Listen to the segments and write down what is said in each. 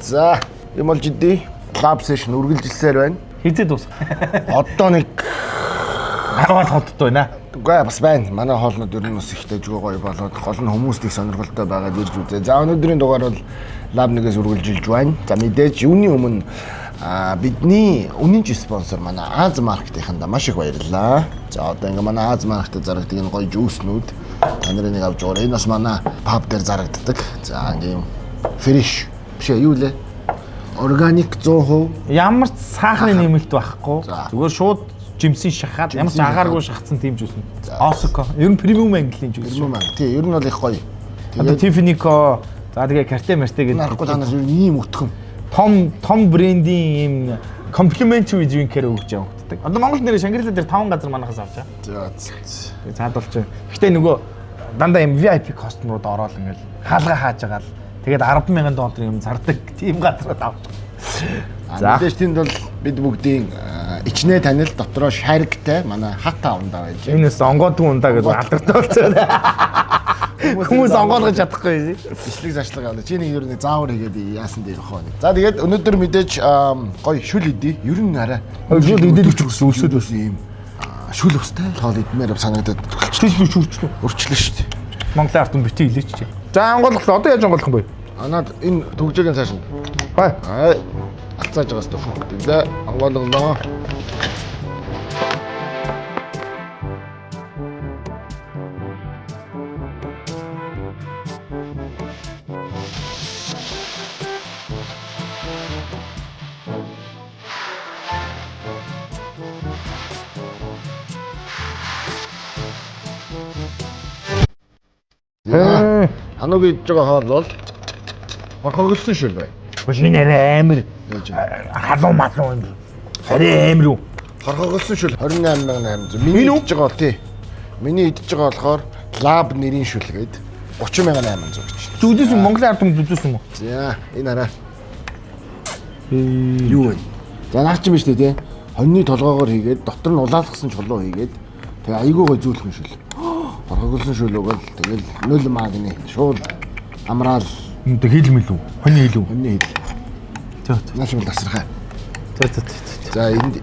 За юм бол жидий лаб сешн үргэлжилсээр байна. Хизээ дуус. Одоо нэг 10-аад ходтой байна. Үгүй бас байна. Манай хоолнууд ер нь бас ихтэй жоо гоё болоод гол нь хүмүүст их сонирхолтой байгаад ирж үзээ. За өнөөдрийн дугаар бол лаб нэгээс үргэлжилж байна. За мэдээж юуны өмнө бидний үнэнч спонсор манай Аз маркетынханда маш их баярлалаа. За одоо ингээ манай Аз маркетад зарагддаг энэ гоё жүүснүүд та нарыг авч байгаа. Энэ бас манай паб дээр зарагддаг. За ингээ фреш биш юу лээ? Органик 100%. Ямар ч сахарын нэмэлт байхгүй. Зүгээр шууд жимсийн шахаад ямар ч агааргүй шахацсан тийм жүүс. Осоко. Ер нь премиум английн жүүс. Премиум анги. Тий, ер нь бол их гоё. Тэгээд Tiffany-ко за тэгээ Cartier Marté гэдэг. Нарахгүй та нар ер нь ийм өтгөн. Том брендийн ийм complimentary drink-ээр өгч явагддаг. Одоо Монгол нэр Шангрила дээр 5 газар манахаас авчаа. За. Цаадуулж. Гэхдээ нөгөө дандаа ийм VIP customer-ууд ороод ингээл хаалга хааж байгаа л тэгээд 10,000 доллар юм зардаг тийм газрууд авч. За мэдээж тэнд бол бид бүгдийн ичнээ танил дотроо шаргтай манай хата ундаа байж. Энэс онгоодгүй ундаа гэж алдартай болсон. Хүмүүс онгоолгож чадахгүй. Бичлэг зашлага авна. Чи нэг ер нь заавар хийгээд яасан дээр хоо нэг. За тэгээд өнөөдөр мэдээж гоё шүл идэ. Ер нь арай шүл идэлж өгсөн үлсэд бас ийм шүл устай тоол идмээр санагдаад өрчлөө шүү дээ. Монголын ард түмэн битгий илээч чи. За онгоолгох одоо яаж онгоолгох юм бэ? Анаад энэ төгжээгийн цааш нь. Бай. Алцааж байгаас төфөг. За онгоолгоноо. Ануг идж байгаа хоол бол хорхоглосон шүл бай. Энэ арай амар халуун малуу юм. Арай амар уу? Хорхоглосон шүл 28,800. Миний идж байгаа бол тий. Миний идж байгаа болохоор лаб нэрийн шүл гээд 30,800 гэж. Зүудээс Монголын ард түмэнд үзүүлсэн юм уу? За энэ арай. Юу вэ? За наач юм биш үү тий. Хоньны толгоогоор хийгээд дотор нь улаалгасан чулуу хийгээд тэгээ айгүй гой зөөлхөн шүл. Хорхоглосон шүл өгөөл тэгэл 0 магны шууд амраал энэ хил мэл үү? Хоньны хил үү? Хоньны хил. За. Нааш бол тасархаа. За. За энд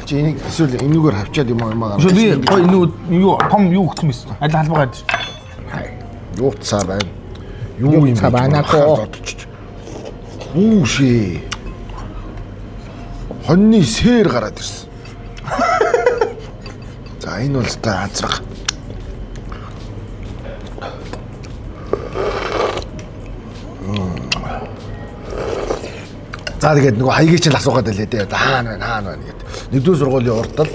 чи энийг эсвэл энүүгээр хавчаад юм аа. Би гой энэ юу том юу өгсөн мэс. Аль халбаа гэж. Юу цаа байна. Юу юм цаа банако. Үүшээ. Хоньны сэр гараад ирсэн. За энэ бол та азрах. За тэгээд нөгөө хаягийг чинь асуугаад байлээ дээ. Хаана байна гэдэг. Нэгдүгээр сургуулийн урд л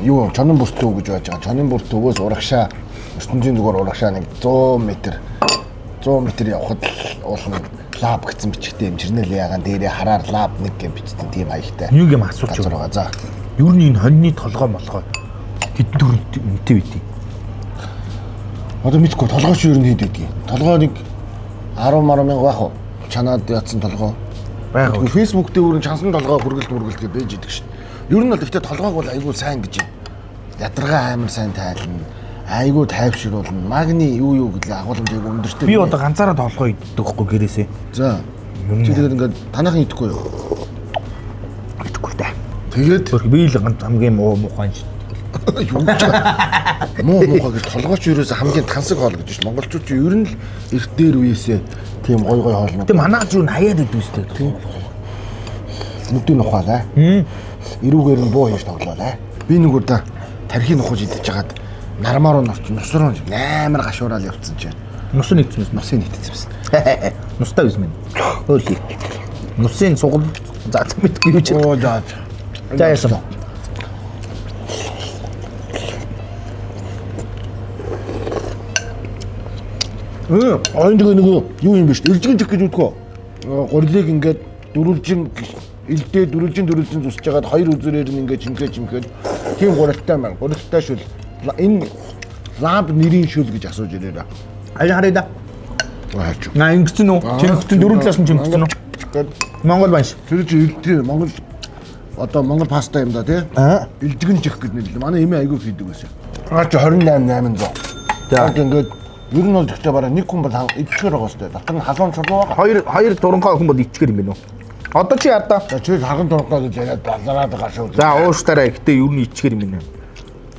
юу чонон бүртөө гэж байж байгаа. Чонон бүртөөс урагшаа ертөнцийн зүгээр урагшаа нэг 100 м явхад уулна лаб гэсэн бичгтэй юм жирнэл ягаан дээрээ хараар лаб нэг гэж бичсэн тийм хаягтай. Нэг юм асууж байгаа. За. Юу нэг хоньны толгой молгой хэдэн үнэтэй байдгийг. Одоо мэдгүй толгойч юу нэг хийдэг. Толгой нэг 10 мянга байх уу? Чанаад ятсан толгой. Байгаад Facebook дээр өрн чансан толгой хүргэлт гэж байж идэг шин. Ер нь бол ихтэй толгойг бол айгүй сайн гэж ядаргаа амар сайн тайлна. Айгүй тайвшруулна. Магни юу гэвэл агуулмж айгүй өндөртэй. Би одоо ганцаараа толгой иддэг байхгүй гэрээсээ. За. Чи тэгээд ингээд танайхан идэхгүй юу? Идэхгүй та. Тэгээд би л ганц хамгийн муухай шүү. Юу гэж муухай гэж толгойч юурээс хамгийн тансаг хоол гэж ш. Монголчууд ч ер нь л эрт дээр үеэсээ тийм гой хоолнууд. Тэг манайх юу хаяад идэвстэй. Тийм. Нүдийн ухаалаа. Ирүүгээр нь буу хийж тоглоолаа. Би нэг удаа тархийг нухаж идэж хагаад нармаар нь орчин нус руу амар гашуураал явцсан чинь. Нус нэгдсэн юм. Нусын нэгдсэн юм. Нустай биш мэн. Хөөлий. Нусын сугал заасан мэдгүй юу ч. Оо за. За яасан. Ойндог нэг юу юм биш. Илжигэн чих гэж үтгэв. Горлыг ингээд дөрвөлжин дөрвөлжин зүсэж хагаад хоёр үзүүрээр нь ингээд чимхээд тийм гуралтай маань. Гуралтай шүл. Энэ лаб нэрийн шүл гэж асууж ирээрээ. Харъя да. Харж. Ингэсэн үү? Чимхтэн дөрвөн талаас нь чимхтэн үү? Монгол байна ш. Тэр чинь Монгол одоо Монгол паста юм да тий. Илжигэн чих гэдэг нэр. Манай эмээ айгүй хийдэг байсан. Чи 28,800. За ингээд Ер нь бол тэгтээ бараа нэг хүн бол идчихээр байгаа сте. Дотор нь халуун чулуу байгаа. Хоёр туранхай хүн бол ичгэр юм байна уу? Одоо чи ядаа. За чи халуун туранхай гэж яриад балараад байгаа шүү. За ууштараа гэтээ ер нь ичгэр юм байна.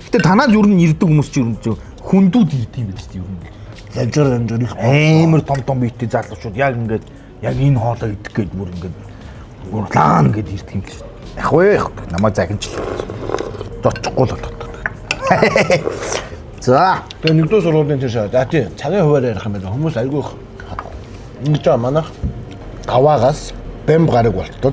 Гэтээ танаад ер нь ирдэг хүмүүс чи ер нь хүндүүд ирдэг юм байна шүү дээ ер нь. Лажар их Амар том биеттэй залуучууд яг ингээд яг энэ хоолоо идэх гээд бүр ингээд урлаан гэд ирдэг юм л шүү. Ах вэ намайг загинчлаа. Зочихгүй л болдог. За тэгээ нэгдүгээр сургуулийн тийш за тий цагийн хуваар ярих юм байна. Хүмүүс айгүй ингэж байгаа манайх аваагаас бэмб гараг болтол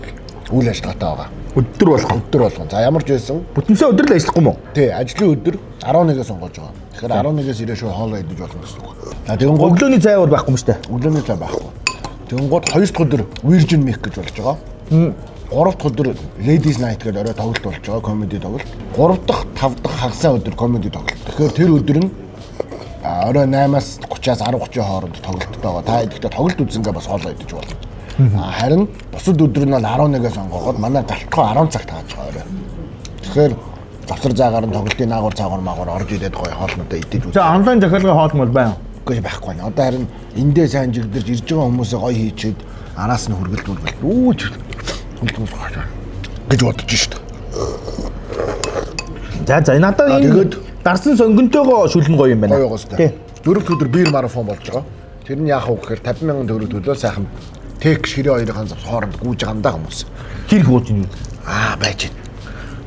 үйл ажиллагаатай байгаа. өдөр болгон. За ямар ч байсан бүтэнсээ өдөр л ажиллахгүй юм уу? тий ажлын өдөр 11-ээс онгож байгаа. Тэгэхээр 11-ээс ирээ шүү хоолоо идэж болно гэсэн үг. За тэгэнгүүт Өглөөний цай бол байхгүй юм шүү дээ. өглөөний цай байхгүй. Тэгэнгүүт 2 дахь өдөр Virgin Mic гэж болж байгаа. 3 дахь өдөр Ladies Night гэдэг орой тоглолт болж байгаа, комеди тоглолт. 3 дахь, 5 дахь хагасаа өдөр комеди тоглолт. Тэгэхээр тэр өдөр нь орой 8-аас 30-аас 10:30 хооронд тоглолттой байгаа. Та ихдээ тоглолт үзсэнгээ бас хоолоо идэж болно. Харин бусад өдөр нь бол 11-ээс онгоогоод манай галтхоо 10 цагт тааж байгаа орой. Тэгэхээр завсар заагаар нь тоглолтын наагур цаагаар магуур орж ирээд гоё хоолнуудаа идэж үзье. За онлайн захиалгын хоол мөл байна. Үгүй байхгүй нэ. Одоо харин эндээ сайн жигдэрж ирж байгаа хүмүүсээ гоё хийчихэд араас нь хүргэлтүүлбэл үүж гэж бодож шít. За надад тэгээд дарсан сонгонтойгоо шүлэн гоё юм байна. Гоё гоостой. Тий. 4 өдөр биер марафон болж байгаа. Тэр нь яах вэ гэхээр 50,000 төгрөг төлөө сайхан тек ширээ хоёрын завс хооронд гүйж байгаа юм да хүмүүс. Хэр хууч юм. Байж байна.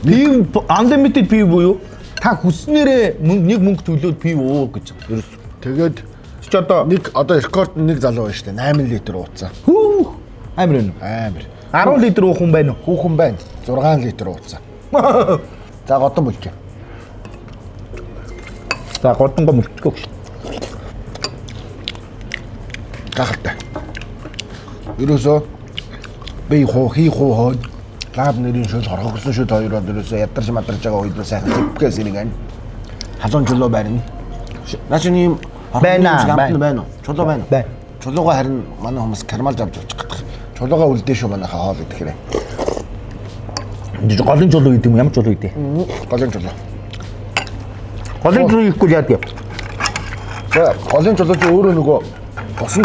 Пив unlimited пив буюу та хүснээрээ нэг мөнгө төлөөд пив уур гэж. Ерөөс. Тэгээд чи одоо одоо рекорд нэг залуу байна шүү дээ. 8 литр ууцсан. Хүү амар юм. Амар. 10 литр уух хүн байна уу? Хүүхэн байна. 6 литр ууцсан. За годон болж байна. За годонгоо мөлтгөө гэж. Гахалтай. Ерөөсөө би хоо лаб нэрийн шууд хорхогсон шууд хоёроо ерөөсөө ядарч мадарч байгаа үед нь сайхан зэвгээс ирэх ань. Халуун чулуу байна. Наач ийм байна. Чулуу байна. Байна. Чулууга харин манай хүмүүс кармалж авч явчих гэдэг. Чулууга үлдээ шүү манайхаа хоол идэхэрэг. Голын чулуу гэдэг юм ямар чулуу гэдэг? Голын чулуу. Голын чулуу ихгүй яадаг. За голын чулуу чи өөрөө нөгөө усан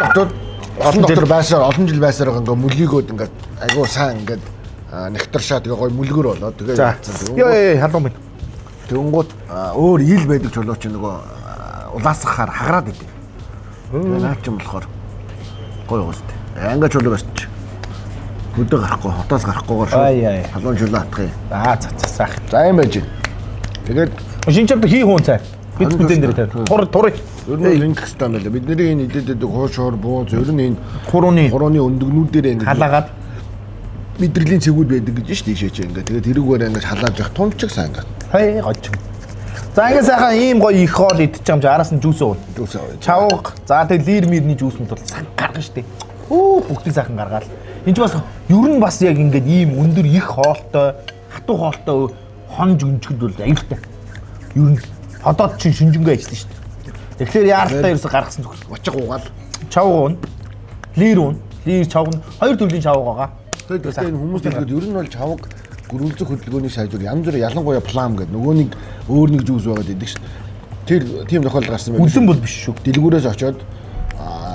дотор байсаар олон жил байсаар ингээ мөлийгөөд ингээ айгуу сайн ингээ нектаршаа тэгээ гой мүлгөр болоо тэгээ Яа халуун байна. Тэнгууд өөр ил байдаг чулуу чи нөгөө улаасгахаар хагараад идэв. Тэгээ наа чи болохоор гой гоостой. Ингээ чулуу басч. Хөдөө гарахгүй, хотоос гарахгүйгээр шүү. Халуун чулуу атгая. За сайх. За юм байж. Тэгээд шинж чамд хий хуун цай. Бид бүдэн дээр тавь. Тур. Ер нь ингэх хэрэгтэй юм байна. Бидний энэ идэдэг хоошоор бууз ер нь энэ хурууны өндөгнүүдээр ингэ халаагаад мэдрэлийн цэгүүд байдаг гэж шүү дээ ийшээ чи ингээ. Тэгээд тэрүүгээр ингэж халааж явах тунчиг сайн ингээ. Хай гоч. За ингээ сайхан ийм гоё их хоол идчих юм чи араас нь жүүс уу. Чавга. За тэгээд лир мирний жүүсэнд бол сан гаргана штэ. Бүгдийг сайхан гаргаал. Энд ч бас ер нь бас яг ингээд ийм өндөр их хоолтой, хатуу хоолтой хонж өнжгөд бол аюултай. Ер нь одоод чи шинжэнгүй ажиллана штэ. Тэгэхээр яаралтай ерөөсө гаргасан зүгт. Очиг уугаал. Чавга уун. Лир уун. Лир чавга нь хоёр төрлийн чавга байгаа. Тэгээд энэ хүмүүс хэлэхэд ер нь бол чавг гөрүүлзэх хөдөлгөөний сайжуур янз бүр ялангуяа плам гэдэг нөгөө нэг өөр нэг жүүс байгаад идэг ш. Тэр тийм тохиолдол гарсан байх. Үлэн бол биш шүү. Дэлгүүрээс очиод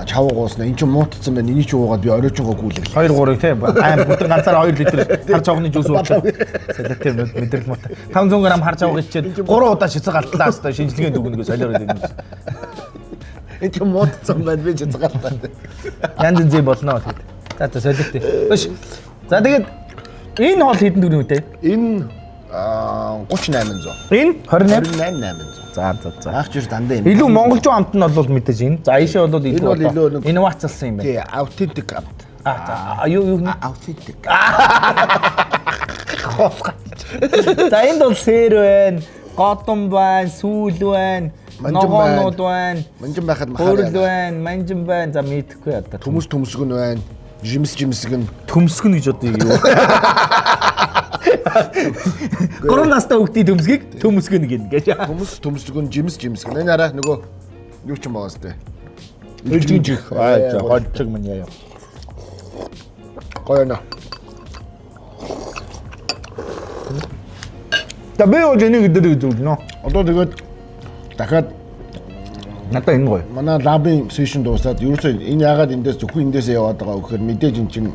чавг ууснаа эн чинь муутцсан байна. Эний чи уугаад би оройчонгоо гүйлээ. 2-3 тийм бүтэн ганцаараа 2 литр хар чавганы жүүс уучлаа. Салатив мэдрэл муутай. 500 г хар чавга ичээд 3 удаа шицэг галтлаа хэвээр шинжилгээнд өгнөгөө солиороод идэв. Эн чинь муутцсан байна би шицэг галтлаа. Янз зүй болно тэгээд. За солиотой. Биш. За тэгээд энэ хоол хэдэн төгрөг үү? Энэ 3800. Энэ 28800. За. Аач юу дандаа юм. Илүү монголчуу амт нь бол мэдээж энэ. За ийшээ бол илүү инновацлсан юм байна. Тий, authentic амт. Юу authentic. За энд бол сэр байна, годон байна, сүүл байна, ногоонууд байна. Манжин байхад махаар. Хөрөл байна, манжин байна. За мэдхгүй одоо. Төмсгөн байна. Жимсгэн. Төмсгөн гэж одоо юу? 3 настай хүүхдийн төмсгийг төмсгөн гэнэ гэж. Төмсгөн жимсгэн. Энэ арай нөгөө юу ч юм байгаа сте. Илжинжих. Хоцог мань яа. Гоёна. Та бэ ол энийг өдөр үзүүлнэ. Одоо тэгээд дахиад Надаа энэ гоё. Манай лабын сешн дуусаад ерөөсөө энэ яагаад эндээс зөвхөн эндээсээ яваад байгаа вэ гэхээр мэдээж эн чинь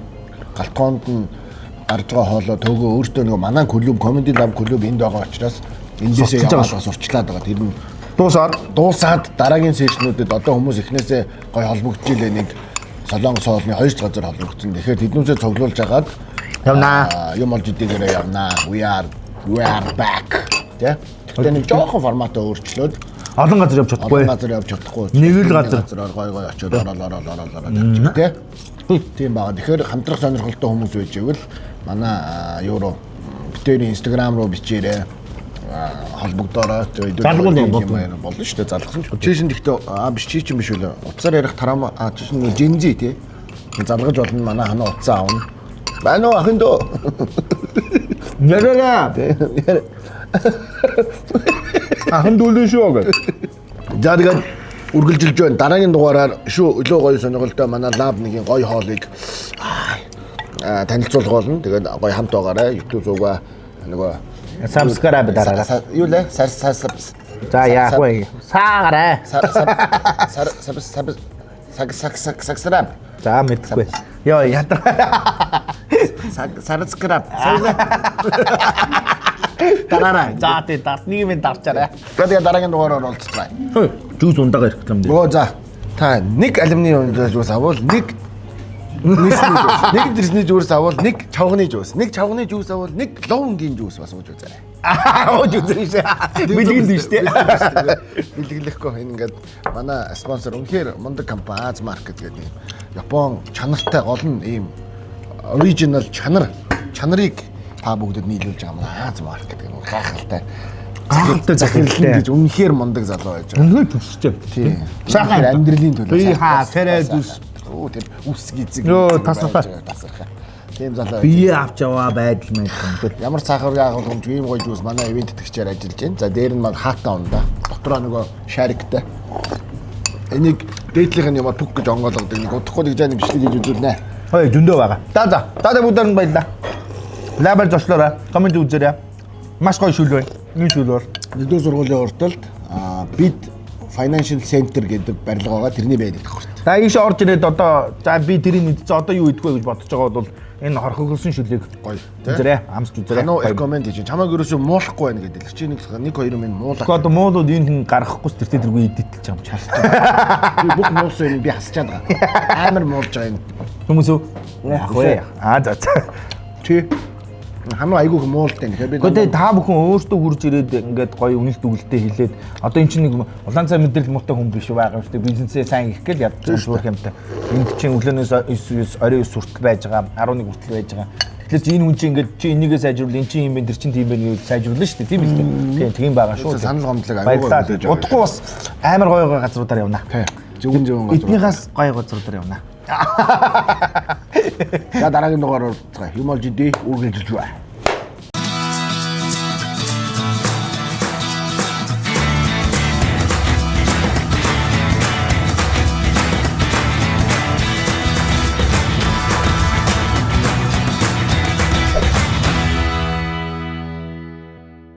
галтгоонд нь гарч байгаа хоолой төөгөө өөртөө нөгөө манай клуб comedy lab клуб энд байгаа учраас эндээсээ яваад сурчлаад байгаа. Тэр нь дуусаад дараагийн сешнүүдэд одоо хүмүүс эхнээсээ гоё холбогдож илээ нэг Солонгос хоолны хоёр ч газар холбогдсон. Тэгэхээр тэднүүсээ цуглуулж агаад явнаа. Юм олж идэгээрээ явнаа. We are back. Тэ? Тэгэхээр нэг жоохон форматаа өөрчлөөд Олон газар явж чадахгүй. Олон газар явж чадахгүй. Нэг л газар гой очиод ороод явчих тэ. Тийм баа. Тэгэхээр хамтрах сонирхолтой хүмүүс байж ивэл манай евро битэрийн Instagram руу бичээрэй. Холбогдороо болно шүү дээ. Залгасан ч. Чишин гэхдээ биш чи чинь биш үлээ. Утсаар ярих тараам чишин Gen Z тий. Залгаж болно манай ханаа утсаа авна. Байна уу ахын дөө. Яраа. Ахын дүүлэн шүү гэж. За тэгээд үргэлжилж байна. Дараагийн дугаараар шүү өлөө гоё сонирхолтой манай лаб нэгийн гоё хоолыг танилцуулах болно. Тэгээд гоё хамт байгаарай. YouTube зугаа нөгөө Subscribe дараарай. Юу лээ? За яах вэ? Саагараа. Subscribe. За мэдгүй. Йоо ядаа. Subscribe. Дараарай. За тий нэг минь дарчаарай. Тэгээд дараагийн дугаараар уулзцгаая. Жүүс ундагаа ирэх юм дээ. Оо за. Та нэг алюминий жуус авал нэг дресний жуус авал нэг чавганы жуус. Нэг чавганы жуус авал нэг лоунгийн жуус бас ууж үзээрэй. Ууж үзээрэй. Бэлгэлэн шүү дээ. Бэлгэлэхгүй энэ ингээд манай спонсор үнэхээр мундаг компани Аз маркет гэдэг юм. Япон чанартай гол нь ийм оригинал чанарыг та бүгдэд нийлүүлж байгаа манай Аз маркет гэдэг нь гайхалтай. Захирлын гэж үнэхээр мундаг залуу байж байгаа. Үнэхээр төсчтэй. Тийм. Сайхан амьдралын төлөө. Би фэрэ зүс. Оо тэр үс гизэг. Йоо тасархаа. Тийм залуу. Би авч яваа байдал мэдгүй. Ямар цаахар яахын юм гоё жуус манай ивент итгэгчээр ажиллаж байна. За дээр нь маань хаатаа унда. Дотроо нөгөө шариктай. Энийг дээдлийнх нь ямар түг гэж онгойлгодог. Нэг удахгүй нэг жаа нэг бичлэг хийж үзүүлнэ. Хөөе зөндөө байгаа. За. Та бүгдээр нь баярлаа. Лабер зочлоорой. Комент үзээрэй. Маш гоё шүл байна. Энэ шүл бол нэгдүгээр сургуулийн урталд бид Financial Center гэдэг барилга байгаа. Тэрний байдаг байхгүй. За ийш орж ирээд одоо за би тэрийг мэдчихээ одоо юу идэх вэ гэж бодож байгаа бол энэ хорхоглосон шүлийг гоё. Үзээрэй, амсч үзээрэй. Танаа рекоменд хийж. Чамайг ерөөсөө муулахгүй байна гэдэг. Чи нэг 2 минут муулаа. Одоо муулууд энэ хүн гаргахгүй ч тэр тэргүй идэлж байгаа юм чаалж. Би бүх муулсан юм би хасчаад байгаа. Амар муулж байгаа юм. Хүмүүс үү? Яах вэ? За. Чи ханаа айгүйх муултай нэ. Гэхдээ та бүхэн өөртөө хурж ирээд ингээд гоё үнэлт өгөлтөө хэлээд одоо эн чинь нэг улаан цай мэдрэл муутай хүн биш байгаа юм шүү дээ. Бизнесээ сайн их гээл ядчих шүүрх юмтай. Энд чинь өглөөнөөс 9 орой 9 хүртэл байж байгаа, 11 хүртэл байж байгаа. Тэгэхээр чи энэ хүн чинь ингээд чи энийгээ сайжруулах, эн чинь юм бэ, тэр чинь тийм байх гэж сайжруулна шүү дээ. Тийм үү? Тийм байгаа шүү. Санал гомдлог айгүйгаа байж байгаа. Удахгүй бас амар гоё газруудаар явна. Зөвгөн газар. Эднийхээс гоё газруудаар явна. За дараагийн дугаараар юм олж идэ үргэлжилж бай.